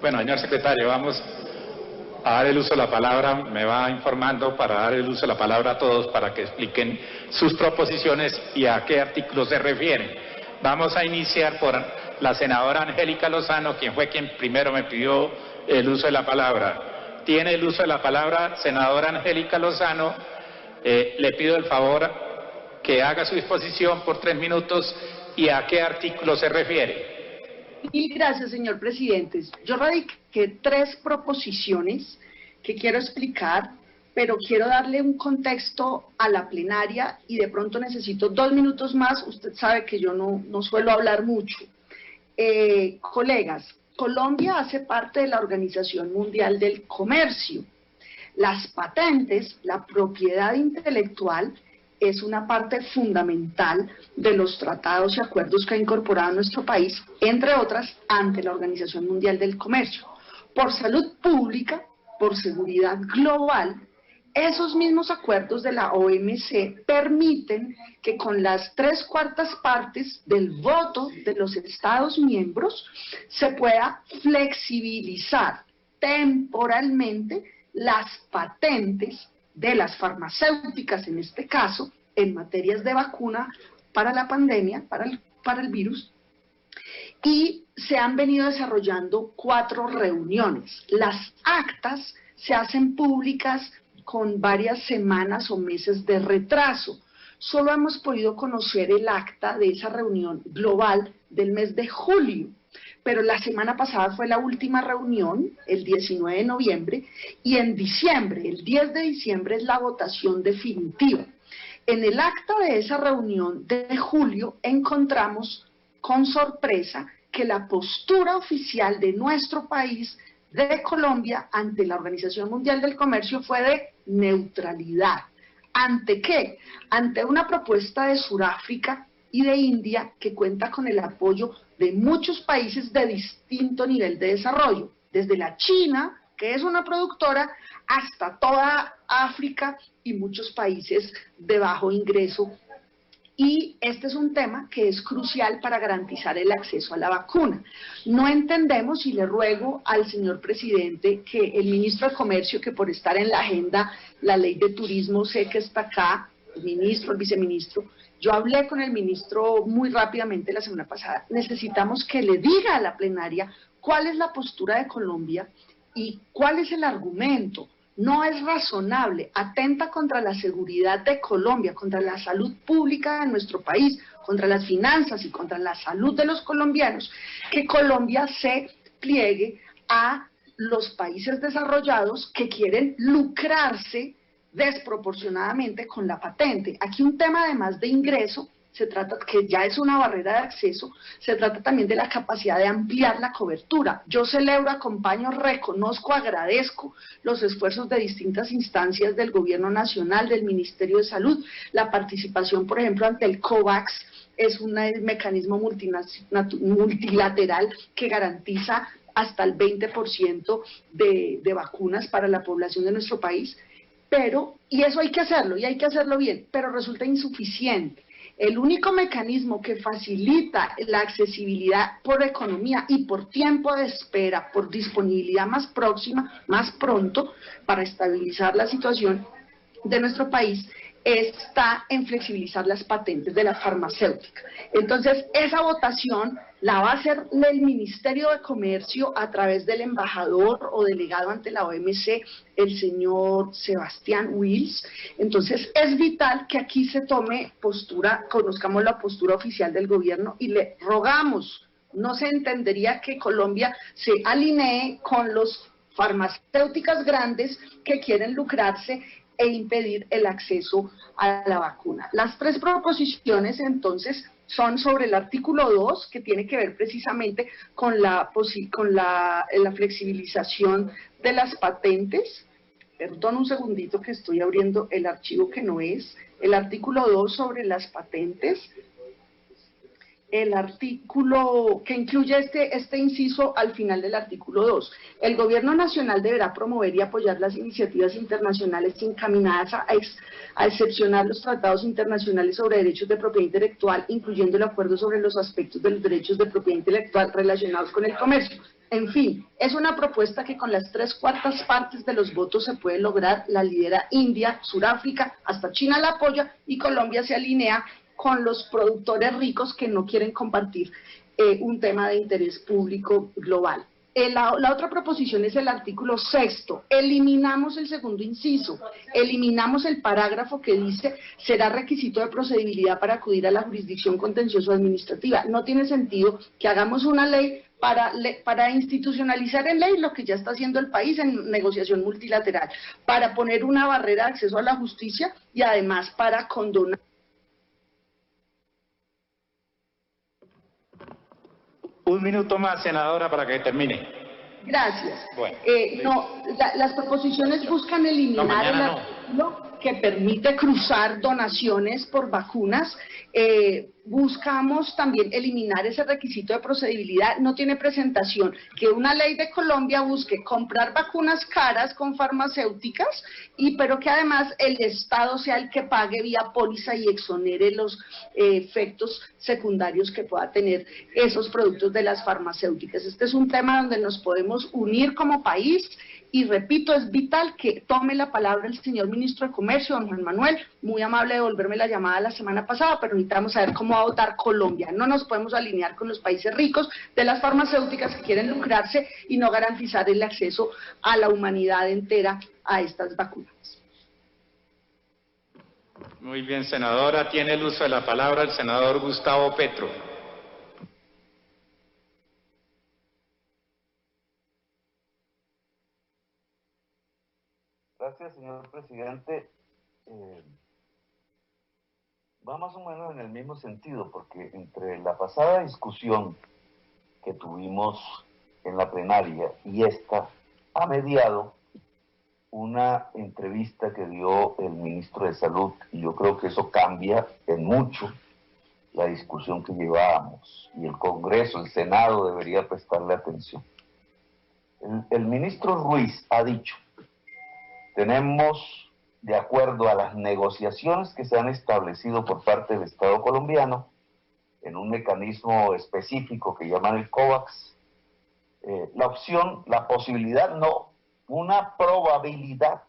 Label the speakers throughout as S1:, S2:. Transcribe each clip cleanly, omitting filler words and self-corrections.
S1: Bueno, señor secretario, vamos a dar el uso de la palabra, me va informando para dar el uso de la palabra a todos para que expliquen sus proposiciones y a qué artículos se refieren. Vamos a iniciar por la senadora Angélica Lozano, quien fue quien primero me pidió el uso de la palabra. Tiene el uso de la palabra, senadora Angélica Lozano. Le pido el favor que haga su exposición por 3 minutos y a qué artículo se refiere.
S2: Mil gracias, señor presidente. Yo radiqué 3 proposiciones que quiero explicar, pero quiero darle un contexto a la plenaria y de pronto necesito 2 minutos más. Usted sabe que yo no suelo hablar mucho. Colegas, Colombia hace parte de la Organización Mundial del Comercio. Las patentes, la propiedad intelectual, es una parte fundamental de los tratados y acuerdos que ha incorporado nuestro país, entre otras, ante la Organización Mundial del Comercio. Por salud pública, por seguridad global, esos mismos acuerdos de la OMC permiten que con las 3/4 partes del voto de los Estados miembros se pueda flexibilizar temporalmente las patentes de las farmacéuticas, en este caso, en materias de vacuna para la pandemia, para el virus, y se han venido desarrollando 4 reuniones. Las actas se hacen públicas con varias semanas o meses de retraso. Solo hemos podido conocer el acta de esa reunión global del mes de julio, pero la semana pasada fue la última reunión, el 19 de noviembre, y en diciembre, el 10 de diciembre, es la votación definitiva. En el acta de esa reunión de julio encontramos con sorpresa que la postura oficial de nuestro país, de Colombia, ante la Organización Mundial del Comercio fue de neutralidad. ¿Ante qué? Ante una propuesta de Sudáfrica y de India que cuenta con el apoyo de muchos países de distinto nivel de desarrollo, desde la China, que es una productora, hasta toda África y muchos países de bajo ingreso. Y este es un tema que es crucial para garantizar el acceso a la vacuna. No entendemos, y le ruego al señor presidente, que el ministro de Comercio, que por estar en la agenda, la ley de turismo, sé que está acá, el ministro, el viceministro, yo hablé con el ministro muy rápidamente la semana pasada. Necesitamos que le diga a la plenaria cuál es la postura de Colombia y cuál es el argumento. No es razonable, atenta contra la seguridad de Colombia, contra la salud pública de nuestro país, contra las finanzas y contra la salud de los colombianos, que Colombia se pliegue a los países desarrollados que quieren lucrarse desproporcionadamente con la patente. Aquí un tema además de ingreso, se trata, que ya es una barrera de acceso, se trata también de la capacidad de ampliar la cobertura. Yo celebro, acompaño, reconozco, agradezco los esfuerzos de distintas instancias del gobierno nacional, del Ministerio de Salud, la participación, por ejemplo, ante el COVAX, es un mecanismo multilateral que garantiza hasta el 20% de vacunas para la población de nuestro país, pero, y eso hay que hacerlo, y hay que hacerlo bien, pero resulta insuficiente. El único mecanismo que facilita la accesibilidad por economía y por tiempo de espera, por disponibilidad más próxima, más pronto, para estabilizar la situación de nuestro país, está en flexibilizar las patentes de la farmacéutica. Entonces, esa votación la va a hacer el Ministerio de Comercio a través del embajador o delegado ante la OMC, el señor Sebastián Wills. Entonces, es vital que aquí se tome postura, conozcamos la postura oficial del gobierno y le rogamos, no se entendería que Colombia se alinee con los farmacéuticas grandes que quieren lucrarse e impedir el acceso a la vacuna. Las 3 proposiciones, entonces, son sobre el artículo 2, que tiene que ver precisamente con la flexibilización de las patentes. Perdón un segundito que estoy abriendo el archivo que no es. El artículo 2 sobre las patentes. El artículo que incluye este inciso al final del artículo 2. El gobierno nacional deberá promover y apoyar las iniciativas internacionales encaminadas a excepcionar los tratados internacionales sobre derechos de propiedad intelectual, incluyendo el acuerdo sobre los aspectos de los derechos de propiedad intelectual relacionados con el comercio. En fin, es una propuesta que con las 3/4 partes de los votos se puede lograr. La lidera India, Sudáfrica, hasta China la apoya y Colombia se alinea con los productores ricos que no quieren compartir un tema de interés público global. La otra proposición es el artículo 6º. Eliminamos el segundo inciso, eliminamos el parágrafo que dice será requisito de procedibilidad para acudir a la jurisdicción contencioso administrativa. No tiene sentido que hagamos una ley para institucionalizar en ley lo que ya está haciendo el país en negociación multilateral, para poner una barrera de acceso a la justicia y además para condonar.
S1: Un minuto más, senadora, para que termine.
S2: Gracias.
S1: Bueno,
S2: las proposiciones buscan eliminar el artículo que permite cruzar donaciones por vacunas. Buscamos también eliminar ese requisito de procedibilidad. No tiene presentación que una ley de Colombia busque comprar vacunas caras con farmacéuticas, pero que además el Estado sea el que pague vía póliza y exonere los efectos secundarios que pueda tener esos productos de las farmacéuticas. Este es un tema donde nos podemos unir como país. Y repito, es vital que tome la palabra el señor ministro de Comercio, don Juan Manuel, muy amable de devolverme la llamada la semana pasada, pero necesitamos saber cómo va a votar Colombia. No nos podemos alinear con los países ricos de las farmacéuticas que quieren lucrarse y no garantizar el acceso a la humanidad entera a estas vacunas.
S1: Muy bien, senadora. Tiene el uso de la palabra el senador Gustavo Petro.
S3: Gracias, señor presidente. Va más o menos en el mismo sentido, porque entre la pasada discusión que tuvimos en la plenaria y esta, ha mediado una entrevista que dio el ministro de Salud, y yo creo que eso cambia en mucho la discusión que llevábamos, y el Congreso, el Senado debería prestarle atención. El ministro Ruiz ha dicho: tenemos, de acuerdo a las negociaciones que se han establecido por parte del Estado colombiano, en un mecanismo específico que llaman el COVAX, la posibilidad, no, una probabilidad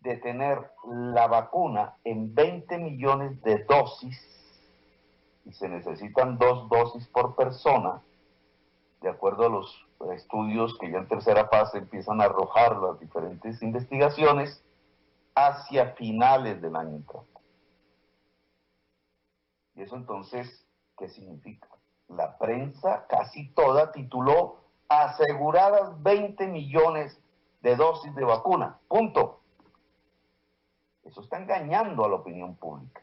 S3: de tener la vacuna en 20 millones de dosis, y se necesitan 2 dosis por persona, de acuerdo a los estudios que ya en tercera fase empiezan a arrojar las diferentes investigaciones, hacia finales del año entrante. Y eso entonces, ¿qué significa? La prensa casi toda tituló aseguradas 20 millones de dosis de vacuna, punto. Eso está engañando a la opinión pública,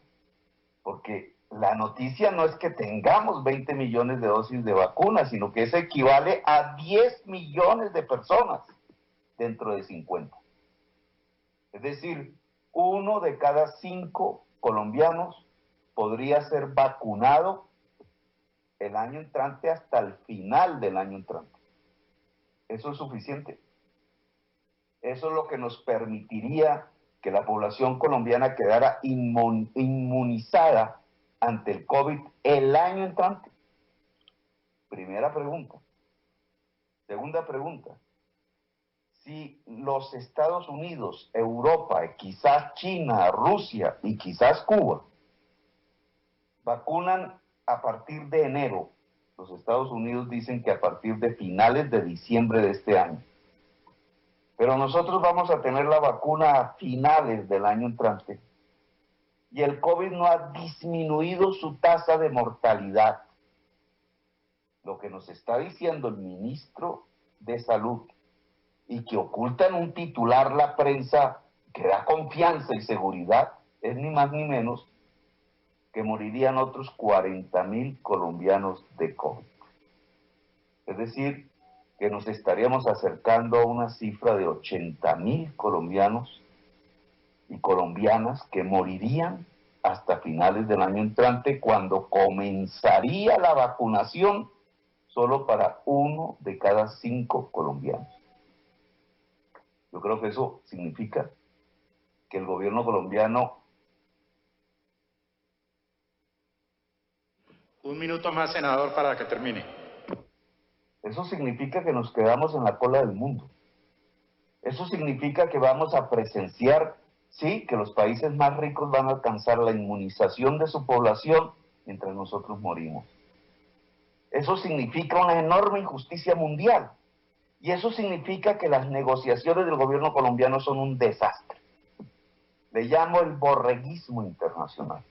S3: porque la noticia no es que tengamos 20 millones de dosis de vacuna, sino que eso equivale a 10 millones de personas dentro de 50. Es decir, 1 de cada 5 colombianos podría ser vacunado el año entrante hasta el final del año entrante. ¿Eso es suficiente? Eso es lo que nos permitiría que la población colombiana quedara inmunizada ante el COVID el año entrante. Primera pregunta. Segunda pregunta. Si los Estados Unidos, Europa, quizás China, Rusia y quizás Cuba vacunan a partir de enero, los Estados Unidos dicen que a partir de finales de diciembre de este año. Pero nosotros vamos a tener la vacuna a finales del año entrante. Y el COVID no ha disminuido su tasa de mortalidad. Lo que nos está diciendo el ministro de Salud, y que oculta en un titular la prensa que da confianza y seguridad, es ni más ni menos que morirían otros 40.000 colombianos de COVID. Es decir, que nos estaríamos acercando a una cifra de 80.000 colombianos y colombianas que morirían hasta finales del año entrante, cuando comenzaría la vacunación solo para 1 de cada 5 colombianos. Yo creo que eso significa que el gobierno colombiano...
S1: Un minuto más, senador, para que termine.
S3: Eso significa que nos quedamos en la cola del mundo. Eso significa que vamos a presenciar, sí, que los países más ricos van a alcanzar la inmunización de su población mientras nosotros morimos. Eso significa una enorme injusticia mundial. Y eso significa que las negociaciones del gobierno colombiano son un desastre. Le llamo el borreguismo internacional.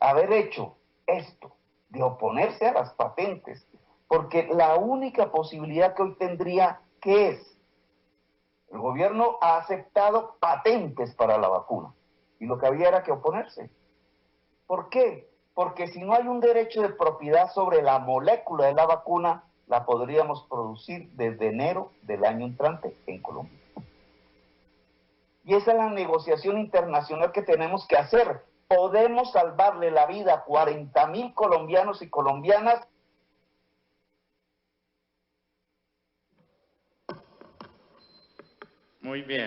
S3: Haber hecho esto, de oponerse a las patentes, porque la única posibilidad que hoy tendría, ¿qué es? El gobierno ha aceptado patentes para la vacuna, y lo que había era que oponerse. ¿Por qué? Porque si no hay un derecho de propiedad sobre la molécula de la vacuna, la podríamos producir desde enero del año entrante en Colombia. Y esa es la negociación internacional que tenemos que hacer. Podemos salvarle la vida a 40.000 colombianos y colombianas.
S1: Muy bien.